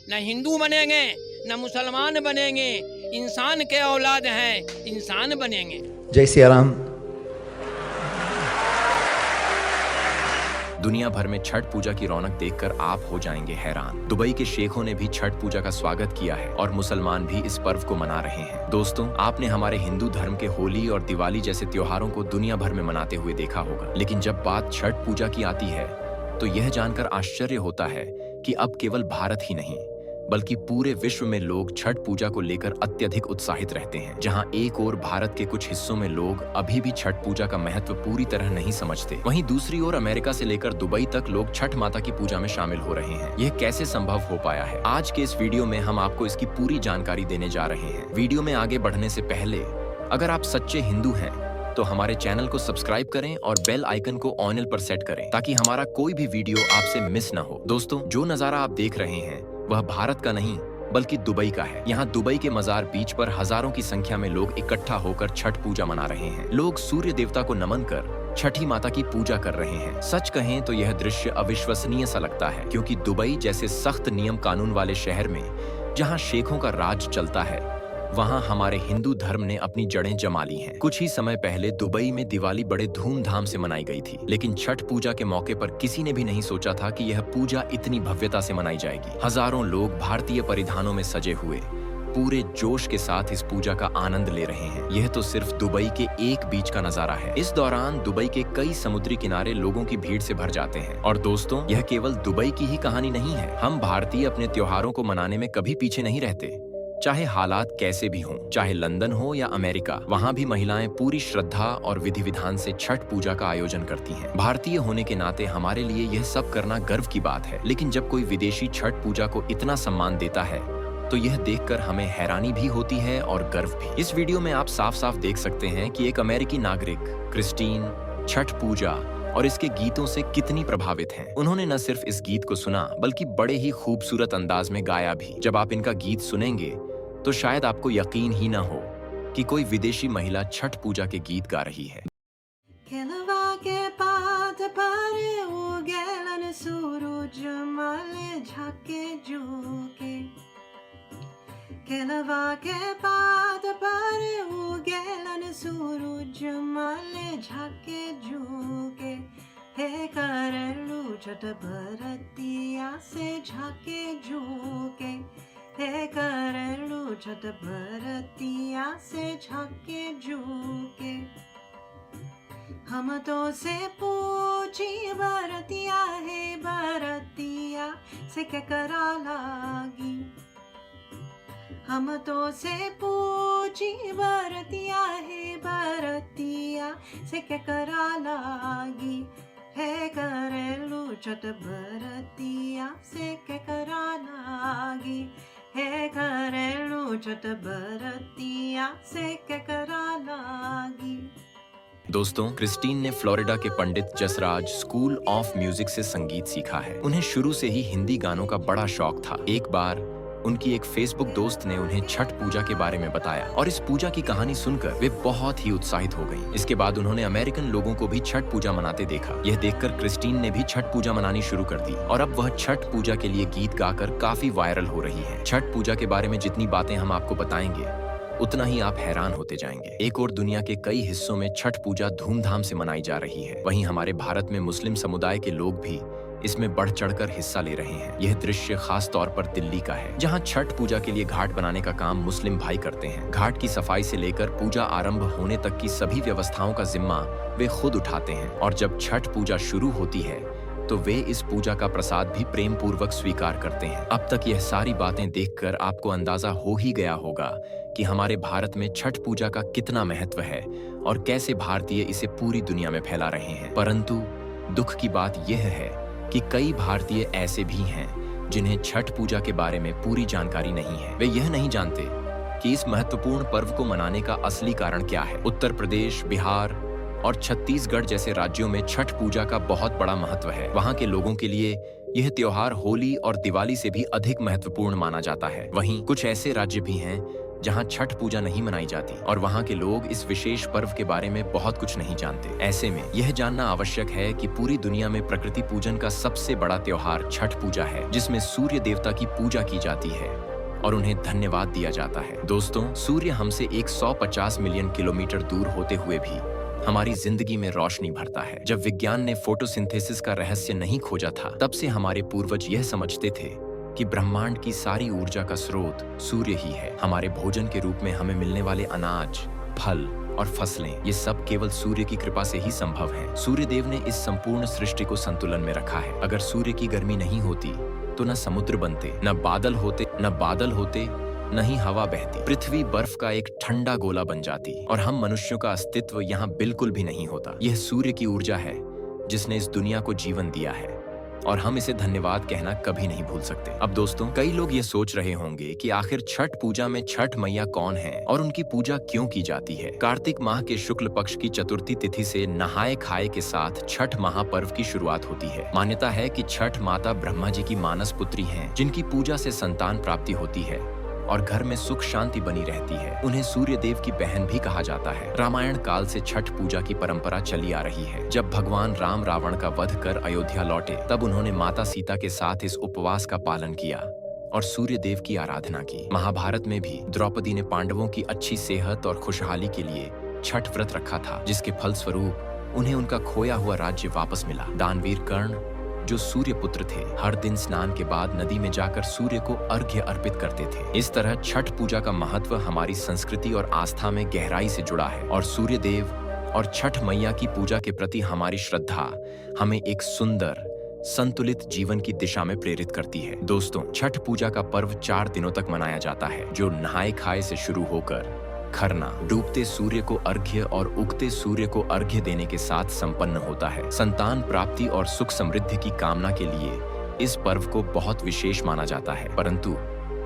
न हिंदू बनेंगे न मुसलमान बनेंगे, इंसान के औलाद हैं, इंसान बनेंगे। जय सिया राम। दुनिया भर में छठ पूजा की रौनक देखकर आप हो जाएंगे हैरान। दुबई के शेखों ने भी छठ पूजा का स्वागत किया है और मुसलमान भी इस पर्व को मना रहे हैं। दोस्तों, आपने हमारे हिंदू धर्म के होली और दिवाली जैसे त्योहारों को दुनिया भर में मनाते हुए देखा होगा, लेकिन जब बात छठ पूजा की आती है तो यह जानकर आश्चर्य होता है कि अब केवल भारत ही नहीं बल्कि पूरे विश्व में लोग छठ पूजा को लेकर अत्यधिक उत्साहित रहते हैं। जहां एक ओर भारत के कुछ हिस्सों में लोग अभी भी छठ पूजा का महत्व पूरी तरह नहीं समझते, वहीं दूसरी ओर अमेरिका से लेकर दुबई तक लोग छठ माता की पूजा में शामिल हो रहे हैं। यह कैसे संभव हो पाया है? आज के इस वीडियो में हम आपको इसकी पूरी जानकारी देने जा रहे हैं। वीडियो में आगे बढ़ने से पहले अगर आप सच्चे हिंदू हैं तो हमारे चैनल को सब्सक्राइब करें और बेल आइकन को ऑल पर सेट करें ताकि हमारा कोई भी वीडियो आपसे मिस ना हो। दोस्तों, जो नजारा आप देख रहे हैं वह भारत का नहीं बल्कि दुबई का है। यहाँ दुबई के मजार बीच पर हजारों की संख्या में लोग इकट्ठा होकर छठ पूजा मना रहे हैं। लोग सूर्य देवता को नमन कर छठी माता की पूजा कर रहे हैं। सच कहें तो यह दृश्य अविश्वसनीय सा लगता है, क्योंकि दुबई जैसे सख्त नियम कानून वाले शहर में जहाँ शेखों का राज चलता है, वहाँ हमारे हिंदू धर्म ने अपनी जड़ें जमा ली हैं। कुछ ही समय पहले दुबई में दिवाली बड़े धूमधाम से मनाई गई थी, लेकिन छठ पूजा के मौके पर किसी ने भी नहीं सोचा था कि यह पूजा इतनी भव्यता से मनाई जाएगी। हजारों लोग भारतीय परिधानों में सजे हुए पूरे जोश के साथ इस पूजा का आनंद ले रहे हैं। यह तो सिर्फ दुबई के एक बीच का नजारा है। इस दौरान दुबई के कई समुद्री किनारे लोगों की भीड़ से भर जाते हैं। और दोस्तों, यह केवल दुबई की ही कहानी नहीं है। हम भारतीय अपने त्योहारों को मनाने में कभी पीछे नहीं रहते, चाहे हालात कैसे भी हों। चाहे लंदन हो या अमेरिका, वहाँ भी महिलाएं पूरी श्रद्धा और विधि विधान से छठ पूजा का आयोजन करती हैं। भारतीय होने के नाते हमारे लिए यह सब करना गर्व की बात है, लेकिन जब कोई विदेशी छठ पूजा को इतना सम्मान देता है तो यह देखकर हमें हैरानी भी होती है और गर्व भी। इस वीडियो में आप साफ साफ देख सकते हैं कि एक अमेरिकी नागरिक क्रिस्टीन छठ पूजा और इसके गीतों से कितनी प्रभावित हैं। उन्होंने न सिर्फ इस गीत को सुना बल्कि बड़े ही खूबसूरत अंदाज में गाया भी। जब आप इनका गीत सुनेंगे तो शायद आपको यकीन ही न हो कि कोई विदेशी महिला छठ पूजा के गीत गा रही है। हे करलू छठ भरतिया से झाके झूके, हे करलू छठ भरतिया से झाके झूके। हम तो से पूछी भरतिया है, भरतिया से क्या करा लागी। हम तो से पूछी भरतिया है, भरतिया से क्या करा लागी। हे करलू छठ भरतिया से क्या करा लागी। हे करलू छठ भरतिया से क्या करा लागी। दोस्तों, क्रिस्टीन ने फ्लोरिडा के Pandit Jasraj school of music से संगीत सीखा है। उन्हें शुरू से ही हिंदी गानों का बड़ा शौक था। एक बार उनकी एक फेसबुक दोस्त ने उन्हें छठ पूजा के बारे में बताया और इस पूजा की कहानी सुनकर वे बहुत ही उत्साहित हो गईं। इसके बाद उन्होंने अमेरिकन लोगों को भी छठ पूजा मनाते देखा। यह देखकर क्रिस्टीन ने भी छठ पूजा मनानी शुरू कर दी और अब वह छठ पूजा के लिए गीत गाकर काफी वायरल हो रही है। छठ पूजा के बारे में जितनी बातें हम आपको बताएंगे उतना ही आप हैरान होते जाएंगे। एक और दुनिया के कई हिस्सों में छठ पूजा धूमधाम से मनाई जा रही है, वहीं हमारे भारत में मुस्लिम समुदाय के लोग भी इसमें बढ़ चढ़कर हिस्सा ले रहे हैं। यह दृश्य खास तौर पर दिल्ली का है, जहां छठ पूजा के लिए घाट बनाने का काम मुस्लिम भाई करते हैं। घाट की सफाई से लेकर पूजा आरंभ होने तक की सभी व्यवस्थाओं का जिम्मा वे खुद उठाते हैं और जब छठ पूजा शुरू होती है तो वे इस पूजा का प्रसाद भी प्रेम पूर्वक स्वीकार करते हैं। अब तक यह सारी बातें देखकर आपको अंदाजा हो ही गया होगा कि हमारे भारत में छठ पूजा का कितना महत्व है और कैसे भारतीय इसे पूरी दुनिया में फैला रहे हैं। परंतु दुख की बात यह है कि कई भारतीय ऐसे भी हैं जिन्हें छठ पूजा के बारे में पूरी जानकारी नहीं है। वे यह नहीं जानते कि इस महत्वपूर्ण पर्व को मनाने का असली कारण क्या है। उत्तर प्रदेश, बिहार और छत्तीसगढ़ जैसे राज्यों में छठ पूजा का बहुत बड़ा महत्व है। वहाँ के लोगों के लिए यह त्योहार होली और दिवाली से भी अधिक महत्वपूर्ण माना जाता है। वहीं कुछ ऐसे राज्य भी हैं जहां छठ पूजा नहीं मनाई जाती और वहां के लोग इस विशेष पर्व के बारे में बहुत कुछ नहीं जानते। ऐसे में यह जानना आवश्यक है कि पूरी दुनिया में प्रकृति पूजन का सबसे बड़ा त्योहार छठ पूजा है, जिसमें सूर्य देवता की पूजा की जाती है और उन्हें धन्यवाद दिया जाता है। दोस्तों, सूर्य हमसे 150 मिलियन किलोमीटर दूर होते हुए भी हमारी जिंदगी में रोशनी भरता है। जब विज्ञान ने फोटोसिंथेसिस का रहस्य नहीं खोजा था, तब से हमारे पूर्वज यह समझते थे कि ब्रह्मांड की सारी ऊर्जा का स्रोत सूर्य ही है। हमारे भोजन के रूप में हमें मिलने वाले अनाज, फल और फसलें, ये सब केवल सूर्य की कृपा से ही संभव हैं। सूर्य देव ने इस संपूर्ण सृष्टि को संतुलन में रखा है। अगर सूर्य की गर्मी नहीं होती तो न समुद्र बनते, न बादल होते, न ही हवा बहती। पृथ्वी बर्फ का एक ठंडा गोला बन जाती और हम मनुष्यों का अस्तित्व यहाँ बिल्कुल भी नहीं होता। यह सूर्य की ऊर्जा है जिसने इस दुनिया को जीवन दिया है और हम इसे धन्यवाद कहना कभी नहीं भूल सकते। अब दोस्तों, कई लोग ये सोच रहे होंगे कि आखिर छठ पूजा में छठ मैया कौन है और उनकी पूजा क्यों की जाती है। कार्तिक माह के शुक्ल पक्ष की चतुर्थी तिथि से नहाए खाए के साथ छठ महापर्व की शुरुआत होती है। मान्यता है कि छठ माता ब्रह्मा जी की मानस पुत्री हैं, जिनकी पूजा से संतान प्राप्ति होती है और घर में सुख शांति बनी रहती है। उन्हें सूर्य देव की बहन भी कहा जाता है। रामायण काल से छठ पूजा की परंपरा चली आ रही है। जब भगवान राम रावण का वध कर अयोध्या लौटे, तब उन्होंने माता सीता के साथ इस उपवास का पालन किया और सूर्य देव की आराधना की। महाभारत में भी द्रौपदी ने पांडवों की अच्छी सेहत और खुशहाली के लिए छठ व्रत रखा था, जिसके फलस्वरूप उन्हें उनका खोया हुआ राज्य वापस मिला। दानवीर कर्ण, जो सूर्य पुत्र थे, हर दिन स्नान के बाद नदी में जाकर सूर्य को अर्घ्य अर्पित करते थे। इस तरह छठ पूजा का महत्व हमारी संस्कृति और आस्था में गहराई से जुड़ा है और सूर्य देव और छठ मैया की पूजा के प्रति हमारी श्रद्धा हमें एक सुंदर संतुलित जीवन की दिशा में प्रेरित करती है। दोस्तों, छठ पूजा का पर्व 4 दिनों तक मनाया जाता है, जो नहाए खाए से शुरू होकर खरना, डूबते सूर्य को अर्घ्य और उगते सूर्य को अर्घ्य देने के साथ संपन्न होता है। संतान प्राप्ति और सुख समृद्धि की कामना के लिए इस पर्व को बहुत विशेष माना जाता है। परंतु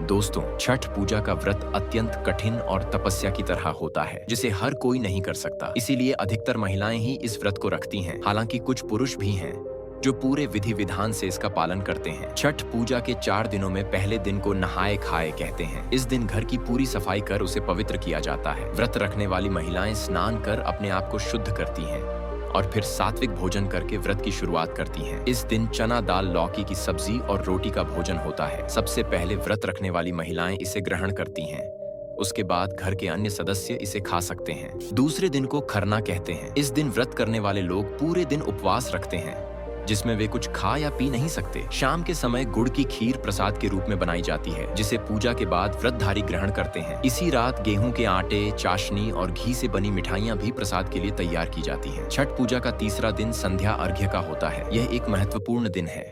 दोस्तों, छठ पूजा का व्रत अत्यंत कठिन और तपस्या की तरह होता है, जिसे हर कोई नहीं कर सकता। इसीलिए अधिकतर महिलाएं ही इस व्रत को रखती हैं। हालांकि कुछ पुरुष भी हैं जो पूरे विधि विधान से इसका पालन करते हैं। छठ पूजा के 4 दिनों में पहले दिन को नहाए खाए कहते हैं। इस दिन घर की पूरी सफाई कर उसे पवित्र किया जाता है। व्रत रखने वाली महिलाएं स्नान कर अपने आप को शुद्ध करती हैं और फिर सात्विक भोजन करके व्रत की शुरुआत करती हैं। इस दिन चना दाल लौकी की सब्जी और रोटी का भोजन होता है। सबसे पहले व्रत रखने वाली महिलाएं इसे ग्रहण करती हैं, उसके बाद घर के अन्य सदस्य इसे खा सकते हैं। दूसरे दिन को खरना कहते हैं। इस दिन व्रत करने वाले लोग पूरे दिन उपवास रखते हैं, जिसमें वे कुछ खा या पी नहीं सकते। शाम के समय गुड़ की खीर प्रसाद के रूप में बनाई जाती है, जिसे पूजा के बाद व्रतधारी ग्रहण करते हैं। इसी रात गेहूं के आटे, चाशनी और घी से बनी मिठाइयां भी प्रसाद के लिए तैयार की जाती हैं। छठ पूजा का तीसरा दिन संध्या अर्घ्य का होता है। यह एक महत्वपूर्ण दिन है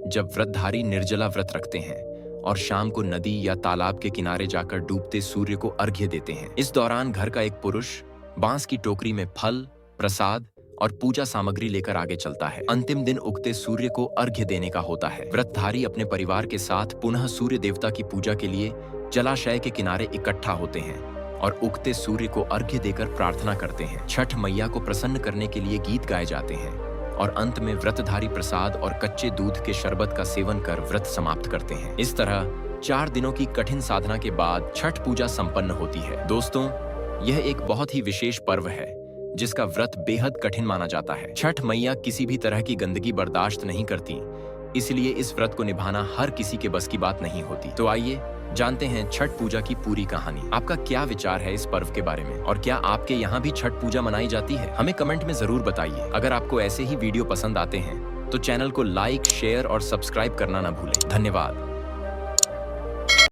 जब व्रतधारी निर्जला व्रत रखते हैं और शाम को नदी या तालाब के किनारे जाकर डूबते सूर्य को अर्घ्य देते हैं। इस दौरान घर का एक पुरुष बांस की टोकरी में फल, प्रसाद और पूजा सामग्री लेकर आगे चलता है। अंतिम दिन उगते सूर्य को अर्घ्य देने का होता है। व्रतधारी अपने परिवार के साथ पुनः सूर्य देवता की पूजा के लिए जलाशय के किनारे इकट्ठा होते हैं और उगते सूर्य को अर्घ्य देकर प्रार्थना करते हैं। छठ मैया को प्रसन्न करने के लिए गीत गाए जाते हैं और अंत में व्रतधारी प्रसाद और कच्चे दूध के शरबत का सेवन कर व्रत समाप्त करते हैं। इस तरह 4 दिनों की कठिन साधना के बाद छठ पूजा संपन्न होती है। दोस्तों, यह एक बहुत ही विशेष पर्व है जिसका व्रत बेहद कठिन माना जाता है। छठ मैया किसी भी तरह की गंदगी बर्दाश्त नहीं करती, इसलिए इस व्रत को निभाना हर किसी के बस की बात नहीं होती। तो आइए जानते हैं छठ पूजा की पूरी कहानी। आपका क्या विचार है इस पर्व के बारे में और क्या आपके यहाँ भी छठ पूजा मनाई जाती है? हमें कमेंट में जरूर बताइए। अगर आपको ऐसे ही वीडियो पसंद आते हैं तो चैनल को लाइक, शेयर और सब्सक्राइब करना ना भूलें। धन्यवाद।